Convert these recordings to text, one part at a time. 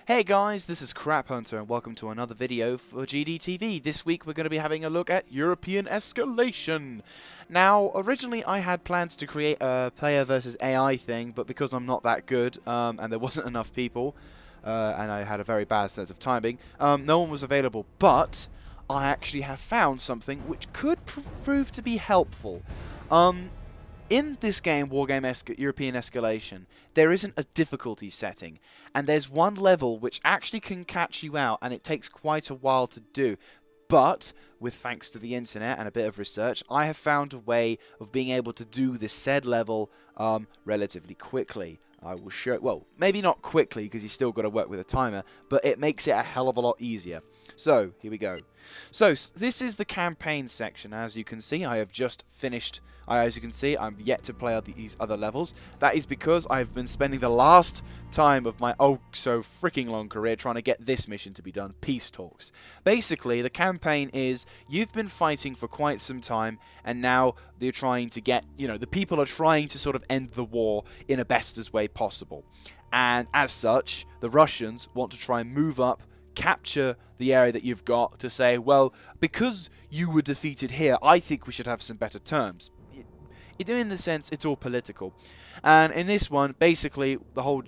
Hey guys, this is CrapHunter and welcome to another video for GDTV. This week we're going to be having a look at European Escalation. Now, originally I had plans to create a player versus AI thing, but because I'm not that good and there wasn't enough people and I had a very bad sense of timing, no one was available. But I actually have found something which could prove to be helpful. In this game, Wargame European Escalation, there isn't a difficulty setting, and there's one level which actually can catch you out, and it takes quite a while to do. But, with thanks to the internet and a bit of research, I have found a way of being able to do this said level relatively quickly. I will show, well, maybe not quickly, because you still got to work with a timer, but it makes it a hell of a lot easier. So, here we go. So, this is the campaign section. As you can see, I have just finished. As you can see, I'm yet to play these other levels. That is because I've been spending the last time of my so freaking long career trying to get this mission to be done, peace talks. Basically, the campaign is you've been fighting for quite some time, and now they're trying to get, the people are trying to sort of end the war in a bestest way possible. And as such, the Russians want to try and move up, capture the area that you've got to say, well, because you were defeated here, I think we should have some better terms. In the sense, it's all political. And in this one, basically, the whole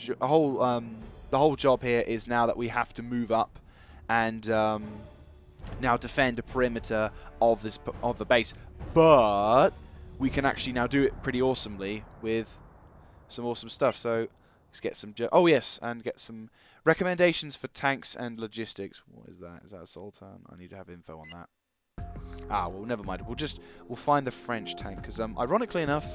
job here is now that we have to move up and now defend a perimeter of the base. But we can actually now do it pretty awesomely with some awesome stuff. So let's get some. Oh yes, and get some recommendations for tanks and logistics. What is that? Is that a Sultan? I need to have info on that. Ah, well, never mind. We'll find the French tank, because ironically enough,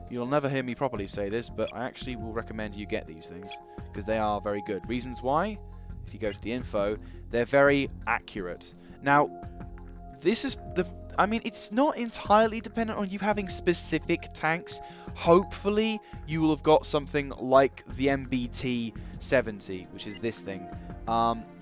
you'll never hear me properly say this, but I actually will recommend you get these things, because they are very good. Reasons why? If you go to the info, they're very accurate. Now, this is it's not entirely dependent on you having specific tanks. Hopefully, you will have got something like the MBT-70, which is this thing.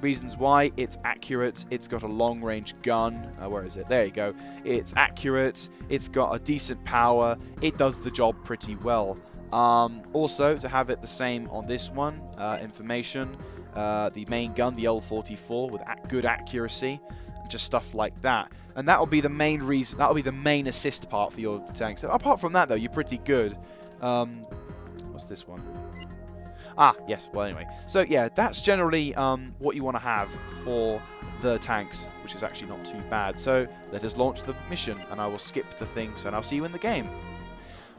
Reasons why: it's accurate, it's got a long-range gun. Where is it? There you go. It's accurate, it's got a decent power, it does the job pretty well. Also, to have it the same on this one, information, the main gun, the L44, with good accuracy, just stuff like that. And that'll be the main reason, that'll be the main assist part for your tanks. So apart from that, though, you're pretty good. What's this one? Ah, yes, well, anyway. So, yeah, that's generally what you want to have for the tanks, which is actually not too bad. So, let us launch the mission, and I will skip the things, and I'll see you in the game.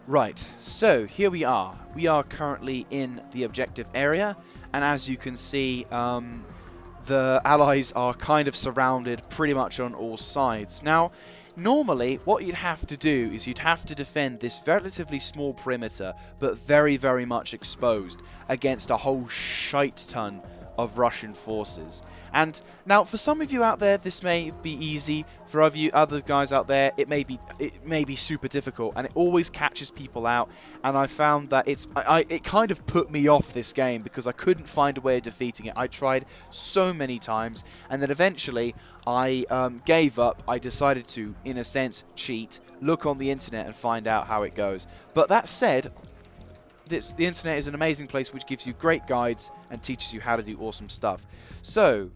Right, so, here we are. We are currently in the objective area, and as you can see, the allies are kind of surrounded pretty much on all sides. Now, normally, what you'd have to do is you'd have to defend this relatively small perimeter, but very, very much exposed, against a whole shite ton of Russian forces. And now, for some of you out there, this may be easy. For other guys out there, it may be super difficult, and it always catches people out. And I found that it kind of put me off this game, because I couldn't find a way of defeating it. I tried so many times, and then eventually I gave up. I decided to, in a sense, cheat, look on the internet and find out how it goes. But that said, the internet is an amazing place which gives you great guides and teaches you how to do awesome stuff. So,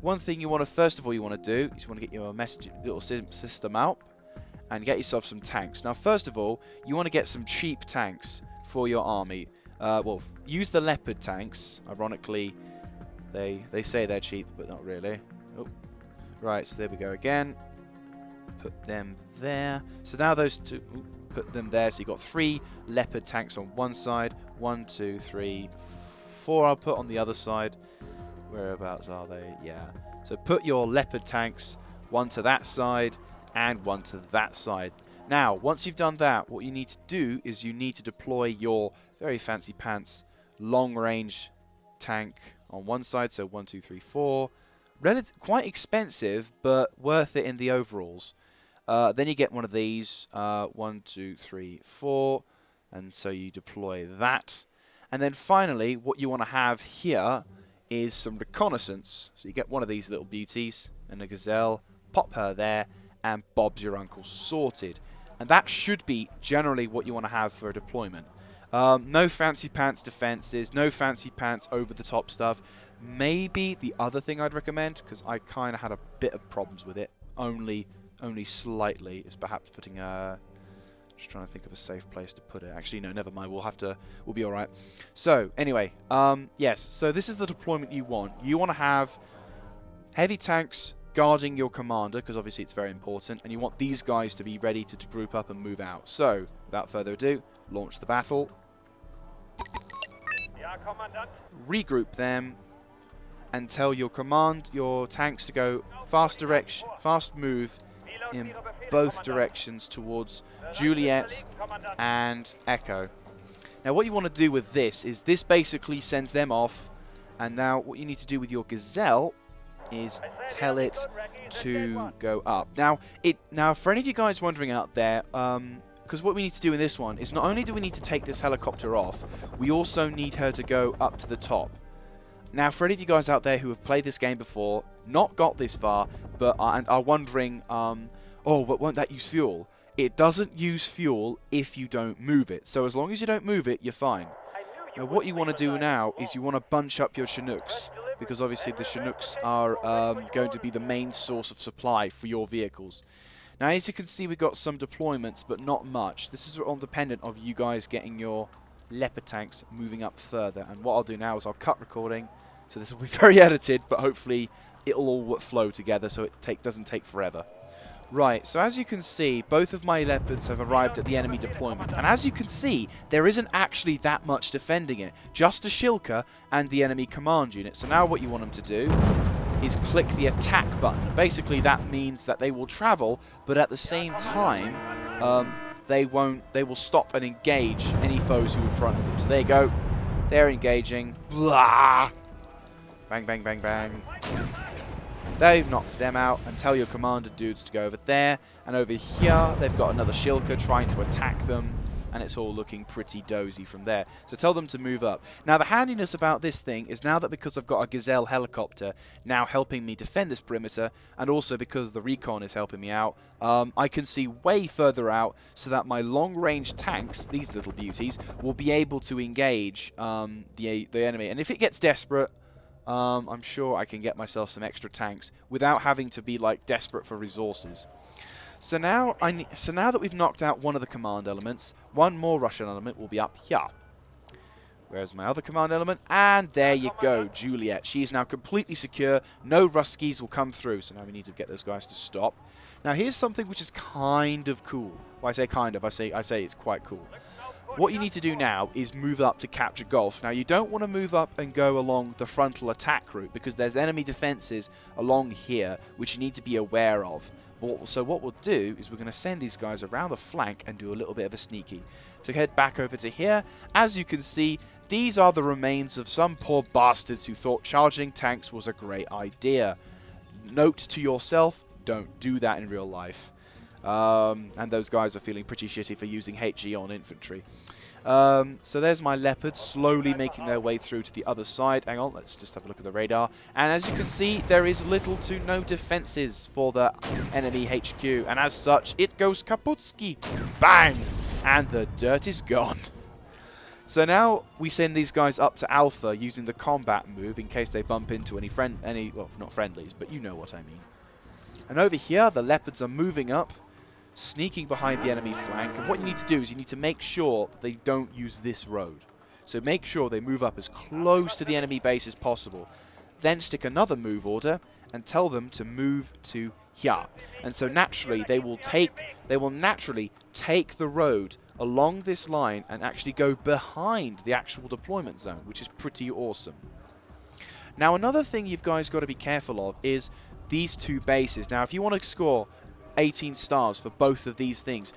one thing first of all you want to do is you want to get your little system out and get yourself some tanks. Now, first of all, you want to get some cheap tanks for your army. Well, use the Leopard tanks. Ironically, they say they're cheap, but not really. Oh. Right, so there we go again. Put them there. So now those two, put them there. So you've got 3 Leopard tanks on one side. 1, 2, 3, 4 I'll put on the other side. Whereabouts are they? Yeah. So put your Leopard tanks, 1 to that side and 1 to that side. Now, once you've done that, what you need to do is you need to deploy your very fancy pants long-range tank on one side. So 1, 2, 3, 4. Quite expensive, but worth it in the overalls. Then you get one of these, 1, 2, 3, 4, and so you deploy that. And then finally, what you want to have here is some reconnaissance. So you get one of these little beauties and a gazelle, pop her there, and Bob's your uncle sorted. And that should be generally what you want to have for a deployment. No fancy pants defenses, no fancy pants over the top stuff. Maybe the other thing I'd recommend, because I kind of had a bit of problems with it, only slightly, is perhaps putting a... Just trying to think of a safe place to put it. Actually, no, never mind. We'll be all right. So, anyway, yes. So this is the deployment you want. You want to have heavy tanks guarding your commander, because obviously it's very important, and you want these guys to be ready to group up and move out. So, without further ado, launch the battle. Regroup them, and tell your tanks to go fast move in both directions towards Juliet and Echo. Now what you want to do with this is this basically sends them off, and now what you need to do with your Gazelle is tell it to go up. Now for any of you guys wondering out there, because what we need to do in this one is not only do we need to take this helicopter off, we also need her to go up to the top. Now, for any of you guys out there who have played this game before, not got this far, but and are wondering, oh, but won't that use fuel? It doesn't use fuel if you don't move it. So as long as you don't move it, you're fine. Now, what you want to do now is you want to bunch up your Chinooks, because obviously the Chinooks are going to be the main source of supply for your vehicles. Now, as you can see, we've got some deployments, but not much. This is all dependent of you guys getting your Leopard tanks moving up further. And what I'll do now is I'll cut recording. So this will be very edited, but hopefully it'll all flow together so it doesn't take forever. Right, so as you can see, both of my Leopards have arrived at the enemy deployment. And as you can see, there isn't actually that much defending it. Just a Shilka and the enemy command unit. So now what you want them to do is click the attack button. Basically that means that they will travel, but at the same time, they will stop and engage any foes who are in front of them. So there you go. They're engaging. Blah! Bang, bang, bang, bang. They've knocked them out, and tell your commander dudes to go over there. And over here, they've got another Shilka trying to attack them, and it's all looking pretty dozy from there. So tell them to move up. Now, the handiness about this thing is now that because I've got a Gazelle helicopter now helping me defend this perimeter, and also because the recon is helping me out, I can see way further out so that my long-range tanks, these little beauties, will be able to engage the enemy. And if it gets desperate, I'm sure I can get myself some extra tanks without having to be like desperate for resources. So now that we've knocked out one of the command elements, one more Russian element will be up here. Where's my other command element? And there you go, Juliet. She is now completely secure. No Ruskies will come through. So now we need to get those guys to stop. Now here's something which is kind of cool. Well, I say kind of. I say it's quite cool. What you need to do now is move up to capture Gulf. Now, you don't want to move up and go along the frontal attack route because there's enemy defenses along here which you need to be aware of. So what we'll do is we're going to send these guys around the flank and do a little bit of a sneaky. To head back over to here, as you can see, these are the remains of some poor bastards who thought charging tanks was a great idea. Note to yourself, don't do that in real life. And those guys are feeling pretty shitty for using HE on infantry. So there's my Leopards slowly making their way through to the other side. Hang on, let's just have a look at the radar. And as you can see, there is little to no defenses for the enemy HQ. And as such, it goes kaputski. Bang! And the dirt is gone. So now we send these guys up to Alpha using the combat move in case they bump into well, not friendlies, but you know what I mean. And over here, the Leopards are moving up, sneaking behind the enemy flank, and what you need to do is you need to make sure that they don't use this road. So make sure they move up as close to the enemy base as possible. Then stick another move order and tell them to move to here. And so naturally they will naturally take the road along this line and actually go behind the actual deployment zone, which is pretty awesome. Now another thing you guys got to be careful of is these two bases. Now if you want to score 18 stars for both of these things,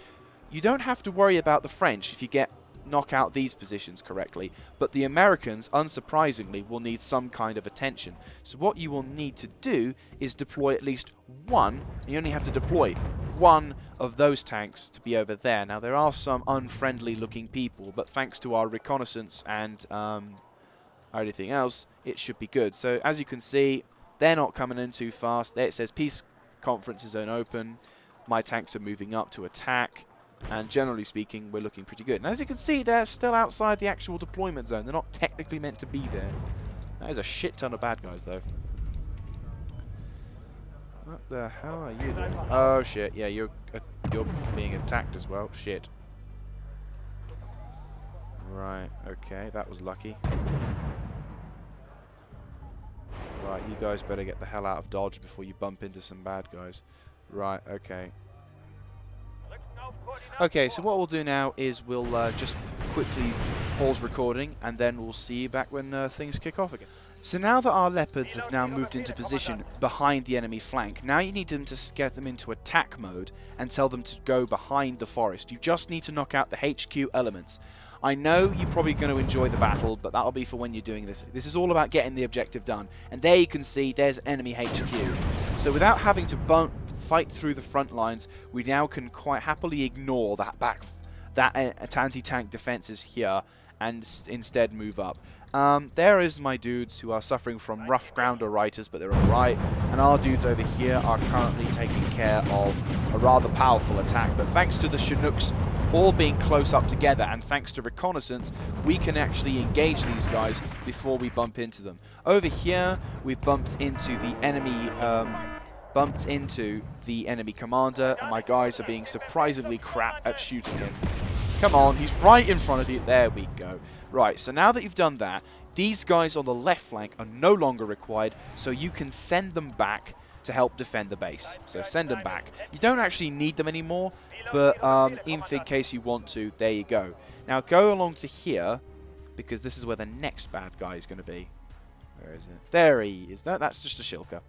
you don't have to worry about the French if you knock out these positions correctly, but the Americans, unsurprisingly, will need some kind of attention. So what you will need to do is deploy at least one, and you only have to deploy one of those tanks to be over there. Now there are some unfriendly looking people, but thanks to our reconnaissance and everything else, it should be good. So as you can see, they're not coming in too fast. There it says peace conference zone open. My tanks are moving up to attack. And generally speaking, we're looking pretty good. And as you can see, they're still outside the actual deployment zone. They're not technically meant to be there. That is a shit ton of bad guys, though. What the hell are you doing? Oh shit! Yeah, you're being attacked as well. Shit. Right. Okay, that was lucky. Right, you guys better get the hell out of Dodge before you bump into some bad guys. Right. Okay. Okay, so what we'll do now is we'll just quickly pause recording, and then we'll see you back when things kick off again. So now that our leopards have now moved into position behind the enemy flank, now you need them to get them into attack mode and tell them to go behind the forest. You just need to knock out the HQ elements. I know you're probably going to enjoy the battle, but that'll be for when you're doing this. This is all about getting the objective done. And there you can see there's enemy HQ. So without having to fight through the front lines, we now can quite happily ignore that anti-tank defenses here and instead move up. There is my dudes who are suffering from rough grounder-writers, but they're alright. And our dudes over here are currently taking care of a rather powerful attack. But thanks to the Chinooks all being close up together, and thanks to reconnaissance, we can actually engage these guys before we bump into them. Over here, we've bumped into the enemy commander, and my guys are being surprisingly crap at shooting him. Come on, he's right in front of you. There we go. Right, so now that you've done that, these guys on the left flank are no longer required, so you can send them back to help defend the base. So send them back. You don't actually need them anymore, but in case you want to, there you go. Now go along to here, because this is where the next bad guy is going to be. Where is it? There he is. That's just a Shilka.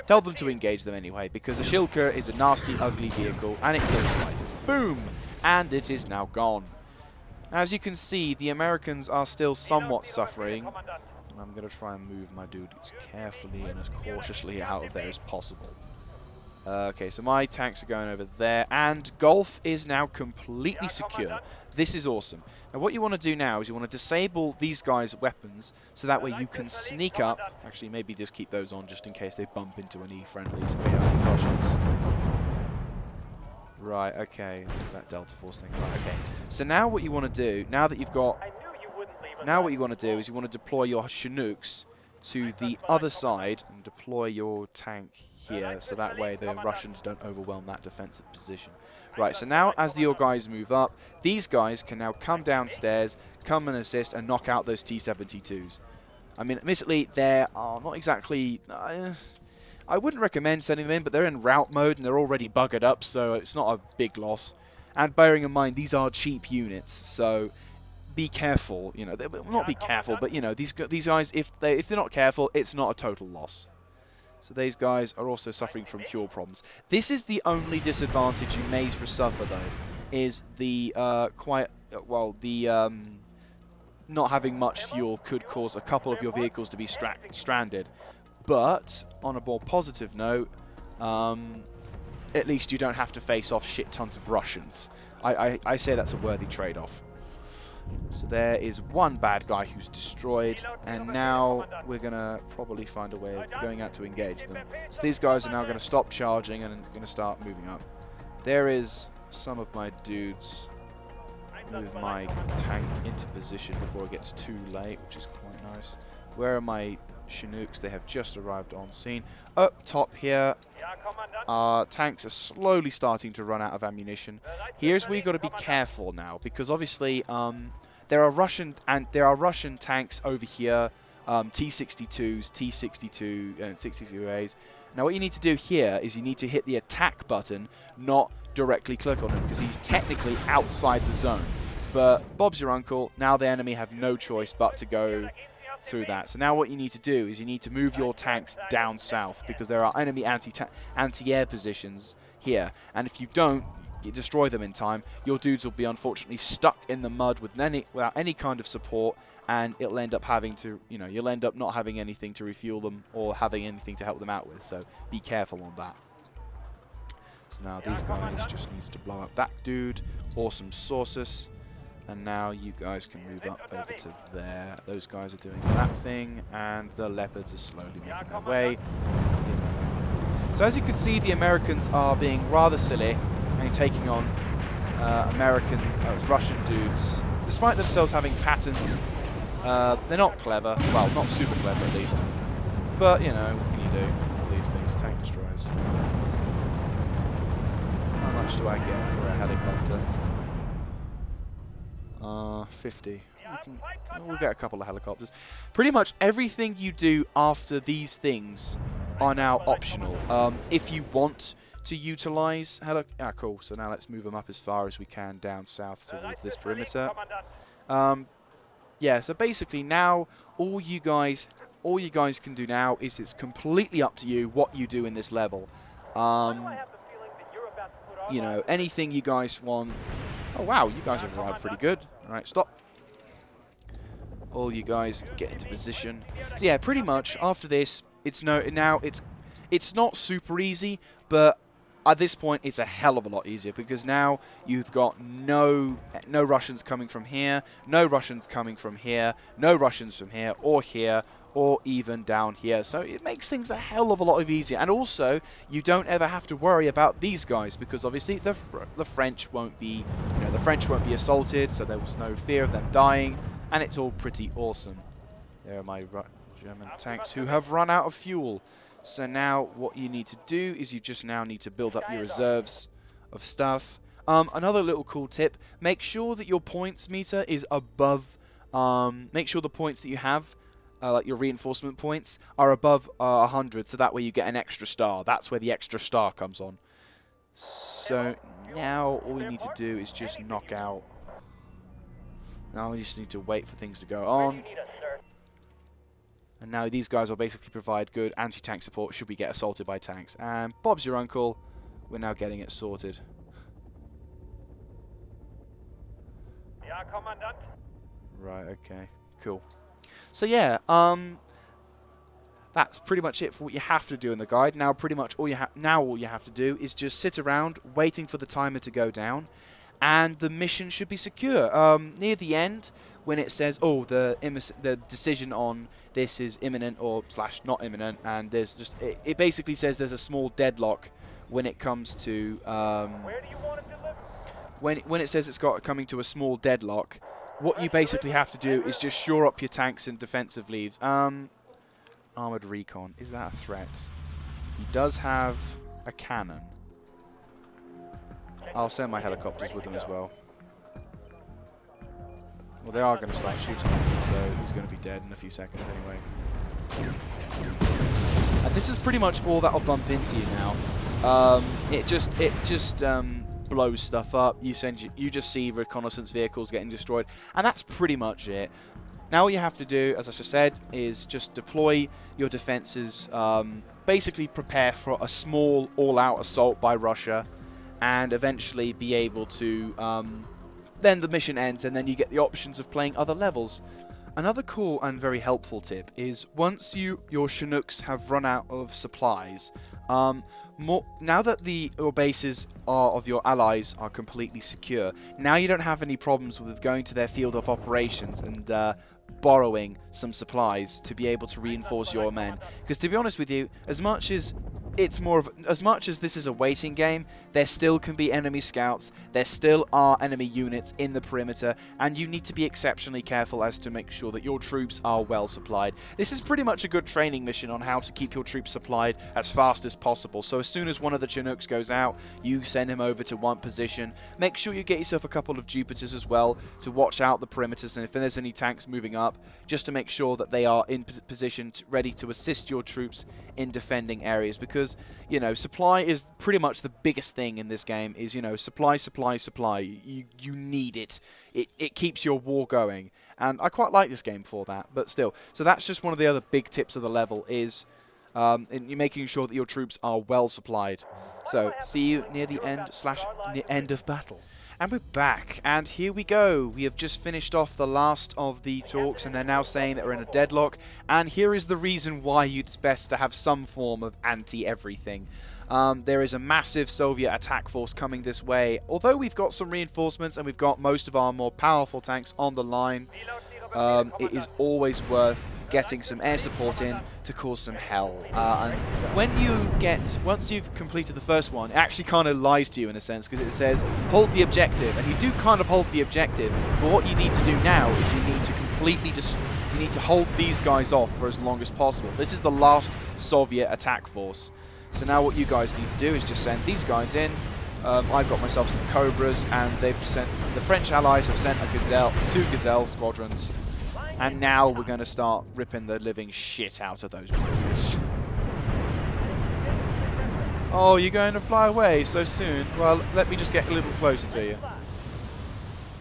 Tell them to engage them anyway, because a Shilka is a nasty, ugly vehicle, and it kills fighters. Boom! And it is now gone. As you can see, the Americans are still somewhat suffering. And I'm going to try and move my dude as carefully and as cautiously out of there as possible. Okay, so my tanks are going over there, and Gulf is now completely secure. This is awesome. Now what you want to do now is you want to disable these guys' weapons, so that way you can sneak up. Actually, maybe just keep those on just in case they bump into any friendlies or Russians. Right, okay, there's that Delta Force thing. Right, okay. So now what you want to do, now what you want to do is you want to deploy your Chinooks to the other side and deploy your tank here, so that way the Russians don't overwhelm that defensive position. Right, so now as your guys move up, these guys can now come downstairs, come and assist, and knock out those T-72s. I mean, admittedly, they are not exactly... I wouldn't recommend sending them in, but they're in route mode and they're already buggered up, so it's not a big loss. And bearing in mind, these are cheap units, so be careful. You know, not be careful, but you know, these guys, if they're not careful, it's not a total loss. So these guys are also suffering from fuel problems. This is the only disadvantage you may suffer, though, is the not having much fuel could cause a couple of your vehicles to be stranded. But on a more positive note, at least you don't have to face off shit tons of Russians. I say that's a worthy trade-off. So there is one bad guy who's destroyed, and now we're going to probably find a way of going out to engage them. So these guys are now going to stop charging and going to start moving up. There is some of my dudes. Move my tank into position before it gets too late, which is quite nice. Where are my Chinooks? They have just arrived on scene. Up top here, our tanks are slowly starting to run out of ammunition. Here's where you've got to be careful now, because obviously there are Russian tanks over here, T-62s, T-62 and 62As. Now what you need to do here is you need to hit the attack button, not directly click on him, because he's technically outside the zone. But Bob's your uncle. Now the enemy have no choice but to go through that. So now what you need to do is you need to move your tanks down south, because there are enemy anti-air positions here, and if you don't destroy them in time, your dudes will be unfortunately stuck in the mud without any kind of support, and it'll end up having to, you know, you'll end up not having anything to refuel them or having anything to help them out with. So be careful on that. So now these guys just needs to blow up that dude. Awesome sources. And now you guys can move up over to there. Those guys are doing that thing, and the leopards are slowly making their way. So as you can see, the Americans are being rather silly and taking on Russian dudes, despite themselves having patterns, they're not clever. Well, not super clever at least. But, you know, what can you do? All these things, tank destroyers. How much do I get for a helicopter? 50. We'll get a couple of helicopters. Pretty much everything you do after these things are now optional. If you want to utilize cool. So now let's move them up as far as we can down south towards this perimeter. Yeah, so basically now all you guys can do now is it's completely up to you what you do in this level. You know, anything you guys want. Oh wow, you guys have arrived pretty good. Alright, stop. All you guys get into position. So yeah, pretty much after this, it's not super easy, but at this point it's a hell of a lot easier because now you've got no Russians coming from here, no Russians coming from here, no Russians from here or even down here. So it makes things a hell of a lot easier. And also, you don't ever have to worry about these guys because obviously the French won't be, the French won't be assaulted, so there was no fear of them dying, and it's all pretty awesome. There are my German tanks who have run out of fuel. So now what you need to do is you just now need to build up your reserves of stuff. Another little cool tip, make sure that your points meter is above, make sure the points that you have, like your reinforcement points, are above 100, so that way you get an extra star. That's where the extra star comes on. So now all we need to do is just knock out. Now we just need to wait for things to go on. And now these guys will basically provide good anti-tank support should we get assaulted by tanks. And Bob's your uncle, we're now getting it sorted. Ja, Kommandant. Right, okay, cool. So yeah, that's pretty much it for what you have to do in the guide. Now pretty much all you have to do is just sit around waiting for the timer to go down, and the mission should be secure. Near the end, when it says, oh, the decision on this is imminent or / not imminent, and there's just it basically says there's a small deadlock when it comes to Where do you want it delivered? when it says it's coming to a small deadlock. What you basically have to do is just shore up your tanks and defensive leaves. Armored recon, is that a threat? He does have a cannon. I'll send my helicopters with him as well. Well, they are going to start shooting at him, so he's going to be dead in a few seconds anyway. And this is pretty much all that'll bump into you now. It just blows stuff up. You just see reconnaissance vehicles getting destroyed, and that's pretty much it. Now all you have to do, as I just said, is just deploy your defenses, basically prepare for a small all-out assault by Russia, and eventually be able to, then the mission ends, and then you get the options of playing other levels. Another cool and very helpful tip is once your Chinooks have run out of supplies, now that your bases of your allies are completely secure, now you don't have any problems with going to their field of operations and borrowing some supplies to be able to reinforce your men. Because to be honest with you, as much as this is a waiting game, there still can be enemy scouts, there still are enemy units in the perimeter, and you need to be exceptionally careful as to make sure that your troops are well supplied. This is pretty much a good training mission on how to keep your troops supplied as fast as possible. So as soon as one of the Chinooks goes out, you send him over to one position. Make sure you get yourself a couple of Jupiters as well to watch out the perimeters, and if there's any tanks moving up, just to make sure that they are in position ready to assist your troops in defending areas, because supply is pretty much the biggest thing in this game. Is supply. You need it. It keeps your war going, and I quite like this game for that. But still, so that's just one of the other big tips of the level is in making sure that your troops are well supplied. So see you near the end of battle. And we're back, and here we go. We have just finished off the last of the talks, and they're now saying that we're in a deadlock. And here is the reason why it's best to have some form of anti-everything. There is a massive Soviet attack force coming this way. Although we've got some reinforcements and we've got most of our more powerful tanks on the line, it is always worth getting some air support in to cause some hell. And once you've completed the first one, it actually kind of lies to you in a sense, because it says hold the objective, and you do kind of hold the objective, but what you need to do now is you need to completely you need to hold these guys off for as long as possible. This is the last Soviet attack force. So now what you guys need to do is just send these guys in. I've got myself some Cobras, and the French allies have sent two Gazelle squadrons, and now we're going to start ripping the living shit out of those boys. Oh, you're going to fly away so soon? Well, let me just get a little closer to you.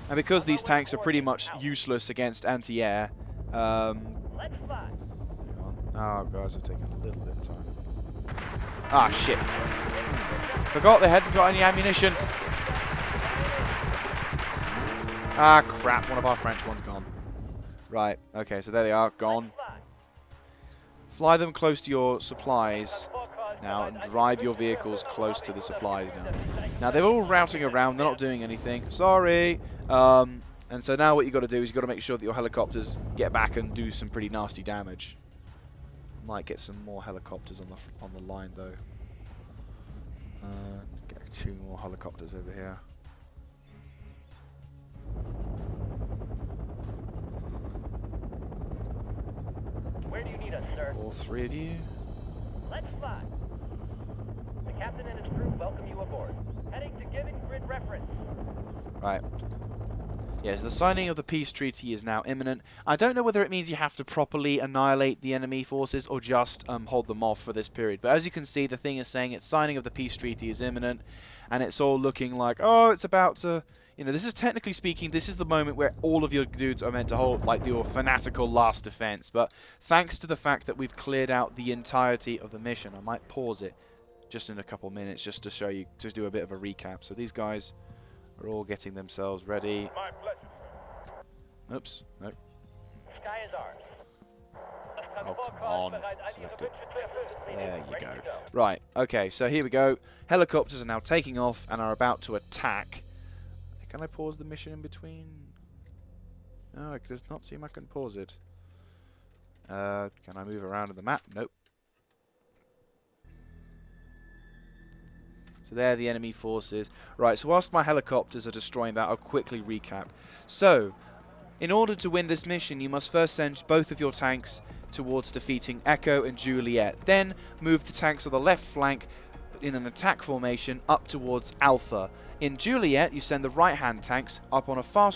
And because these tanks are pretty much useless against anti-air, oh, guys, are taking a little bit of time. Ah, shit. Forgot they hadn't got any ammunition. Ah, crap. One of our French ones gone. Right. Okay, so there they are. Gone. Fly them close to your supplies now and drive your vehicles close to the supplies now. Now, they're all routing around. They're not doing anything. Sorry. And so now what you've got to do is you've got to make sure that your helicopters get back and do some pretty nasty damage. Might get some more helicopters on the line though. Get 2 more helicopters over here. Where do you need us, sir? All 3 of you. Let's fly. The captain and his crew welcome you aboard. Heading to given grid reference. Right. Yes, the signing of the peace treaty is now imminent. I don't know whether it means you have to properly annihilate the enemy forces or just hold them off for this period. But as you can see, the thing is saying its signing of the peace treaty is imminent, and it's all looking like, oh, it's about to... You know, this is technically speaking, this is the moment where all of your dudes are meant to hold, like, your fanatical last defense. But thanks to the fact that we've cleared out the entirety of the mission, I might pause it just in a couple minutes just to show you, just do a bit of a recap. So these guys are all getting themselves ready. My pleasure, sir. Oops, nope. Sky is ours. Oh, come on. Select it. There you go. Right, okay, so here we go. Helicopters are now taking off and are about to attack. Can I pause the mission in between? No, it does not seem I can pause it. Can I move around on the map? Nope. So there are the enemy forces. Right, so whilst my helicopters are destroying that, I'll quickly recap. So, in order to win this mission, you must first send both of your tanks towards defeating Echo and Juliet. Then, move the tanks on the left flank in an attack formation up towards Alpha. In Juliet, you send the right-hand tanks up on a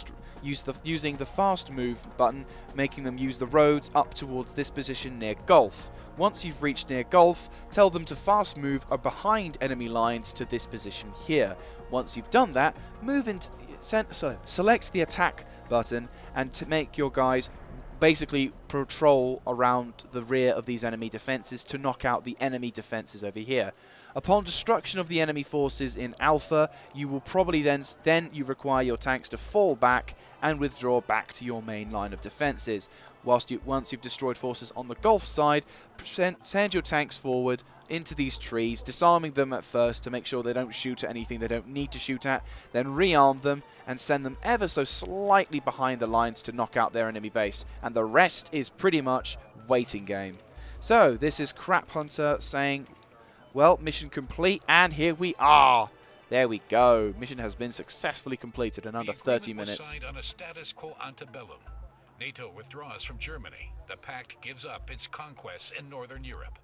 using the fast move button, making them use the roads up towards this position near Gulf. Once you've reached near Gulf, tell them to fast move behind enemy lines to this position here. Once you've done that, move into select the attack button and to make your guys basically patrol around the rear of these enemy defenses to knock out the enemy defenses over here. Upon destruction of the enemy forces in Alpha, you will probably then you require your tanks to fall back and withdraw back to your main line of defenses. Once you've destroyed forces on the Gulf side, send your tanks forward into these trees, disarming them at first to make sure they don't shoot at anything they don't need to shoot at, then rearm them and send them ever so slightly behind the lines to knock out their enemy base. And the rest is pretty much waiting game. So, this is CrapHunter saying, well, mission complete, and here we are. There we go. Mission has been successfully completed in under 30 minutes. Was signed on a status quo antebellum. NATO withdraws from Germany. The pact gives up its conquests in Northern Europe.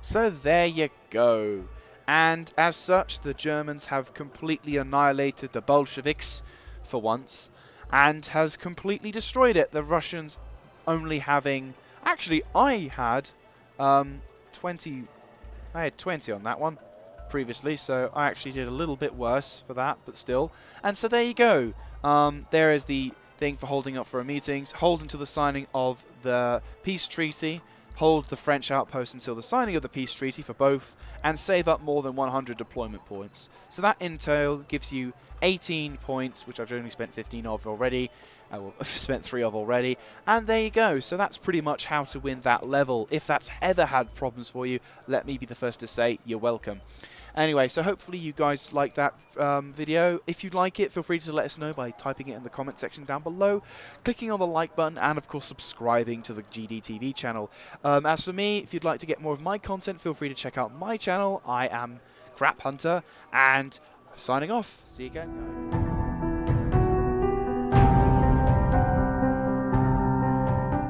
So there you go. And as such, the Germans have completely annihilated the Bolsheviks for once, and has completely destroyed it. The Russians only having... Actually, I had 20 on that one previously, so I actually did a little bit worse for that, but still. And so there you go. There is the thing for holding up for a meetings. Hold until the signing of the peace treaty. Hold the French outpost until the signing of the peace treaty for both, and save up more than 100 deployment points. So that in total gives you 18 points, which I've only spent 15 of already. I've spent 3 of already, and there you go. So that's pretty much how to win that level. If that's ever had problems for you, let me be the first to say you're welcome. Anyway, so hopefully you guys like that video. If you like it, feel free to let us know by typing it in the comment section down below, clicking on the like button, and of course subscribing to the GDTV channel. As for me, if you'd like to get more of my content, feel free to check out my channel. I am CrapHunter, and signing off. See you again.